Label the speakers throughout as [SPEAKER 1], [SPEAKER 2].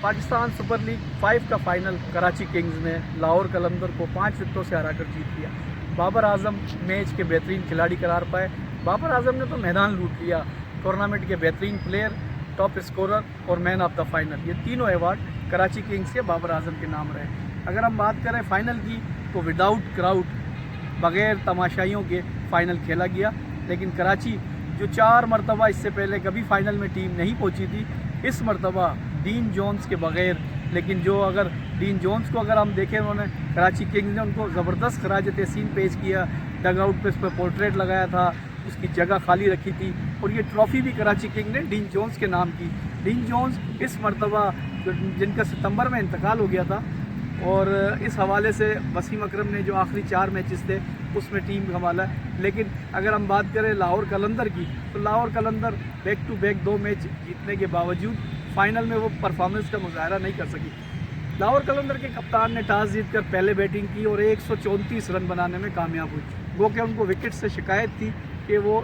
[SPEAKER 1] Pakistan super league 5 کا final Karachi Kings نے لاہور قلندر کو 5 وکٹوں سے ہرا کر جیت لیا۔ بابر اعظم میچ کے بہترین کھلاڑی قرار پائے۔ بابر اعظم نے تو میدان لوٹ لیا۔ ٹورنامنٹ کے بہترین پلیئر، ٹاپ اسکورر اور مین آف دا فائنل، یہ تینوں ایوارڈ کراچی کنگز کے بابر اعظم کے نام رہے۔ اگر ہم بات کریں فائنل کی تو وداؤٹ کراؤڈ، بغیر تماشائیوں کے فائنل کھیلا گیا، لیکن کراچی جو 4 مرتبہ اس سے پہلے کبھی فائنل میں ٹیم نہیں پہنچی تھی، اس مرتبہ ڈین جونز کے بغیر، لیکن جو اگر ڈین جونز کو اگر ہم دیکھیں، انہوں نے کراچی کنگز نے ان کو زبردست خراج تحسین پیش کیا، ڈگ آؤٹ پہ اس پہ پورٹریٹ لگایا تھا، اس کی جگہ خالی رکھی تھی، اور یہ ٹرافی بھی کراچی کنگ نے ڈین جونز کے نام کی۔ ڈین جونز اس مرتبہ جن کا ستمبر میں انتقال ہو گیا تھا، اور اس حوالے سے وسیم اکرم نے جو آخری 4 میچز تھے اس میں ٹیم سنبھالا ہے۔ لیکن اگر ہم بات کریں لاہور قلندر کی، تو Lahore Qalandar back to back 2 match جیتنے کے باوجود فائنل میں وہ پرفارمنس کا مظاہرہ نہیں کر سکی۔ لاہور قلندر کے کپتان نے ٹاس جیت کر پہلے بیٹنگ کی اور 134 رن بنانے میں کامیاب ہوئی، وہ کہ ان کو وکٹ سے شکایت تھی کہ وہ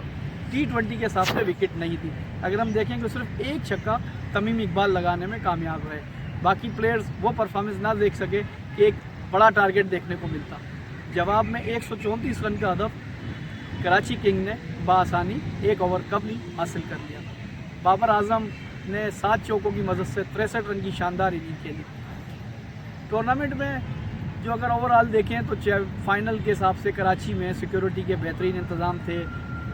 [SPEAKER 1] T20 کے حساب سے وکٹ نہیں تھی۔ اگر ہم دیکھیں کہ صرف 1 چھکا تمیم اقبال لگانے میں کامیاب رہے، باقی پلیئرز وہ پرفارمنس نہ دیکھ سکے کہ ایک بڑا ٹارگٹ دیکھنے کو ملتا۔ جواب میں 134 رن کا ہدف کراچی کنگ نے بآسانی 1 اوور قبل ہی حاصل کر لیا۔ بابر اعظم نے 7 چوکوں کی مدد سے 63 رن کی شاندار اننگ کھیلی۔ ٹورنامنٹ میں جو اگر اوور آل دیکھیں تو فائنل کے حساب سے کراچی میں سیکیورٹی کے بہترین انتظام تھے،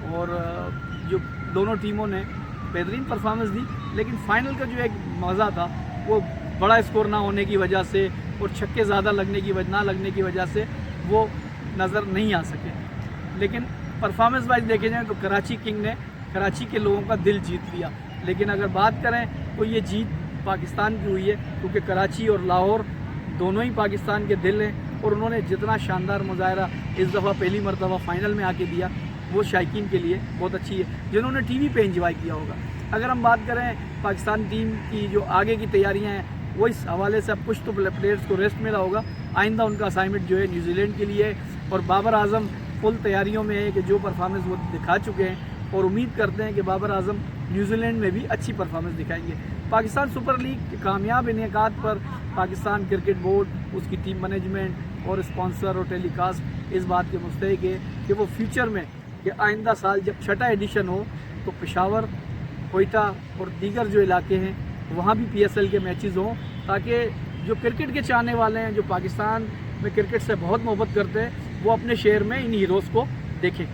[SPEAKER 1] اور جو دونوں ٹیموں نے بہترین پرفارمنس دی، لیکن فائنل کا جو ایک مزہ تھا وہ بڑا اسکور نہ ہونے کی وجہ سے اور چھکے زیادہ نہ لگنے کی وجہ سے وہ نظر نہیں آ سکے۔ لیکن پرفارمنس وائز دیکھے جائیں تو کراچی کنگ نے کراچی کے لوگوں کا دل جیت لیا۔ لیکن اگر بات کریں تو یہ جیت پاکستان کی ہوئی ہے، کیونکہ کراچی اور لاہور دونوں ہی پاکستان کے دل ہیں، اور انہوں نے جتنا شاندار مظاہرہ اس دفعہ پہلی مرتبہ فائنل میں آ کے دیا، وہ شائقین کے لیے بہت اچھی ہے، جنہوں نے ٹی وی پہ انجوائے کیا ہوگا۔ اگر ہم بات کریں پاکستان ٹیم کی جو آگے کی تیاریاں ہیں، وہ اس حوالے سے اب کچھ تو پلیئرز کو ریسٹ ملا ہوگا، آئندہ ان کا اسائنمنٹ جو ہے نیوزی لینڈ کے لیے ہے، اور بابر اعظم فل تیاریوں میں ہے کہ جو پرفارمنس وہ دکھا چکے ہیں، اور امید کرتے ہیں کہ بابر اعظم نیوزی لینڈ میں بھی اچھی پرفارمنس دکھائیں گے۔ پاکستان سپر لیگ کے کامیاب انعقاد پر پاکستان کرکٹ بورڈ، اس کی ٹیم مینجمنٹ اور اسپانسر اور ٹیلی کاسٹ اس بات کے مستحق ہے کہ وہ فیوچر میں کہ آئندہ سال جب 6واں ایڈیشن ہو تو پشاور، کوئٹہ اور دیگر جو علاقے ہیں وہاں بھی PSL کے میچز ہوں، تاکہ جو کرکٹ کے چاہنے والے ہیں، جو پاکستان میں کرکٹ سے بہت محبت کرتے ہیں، وہ اپنے شہر میں ان ہیروز کو دیکھیں۔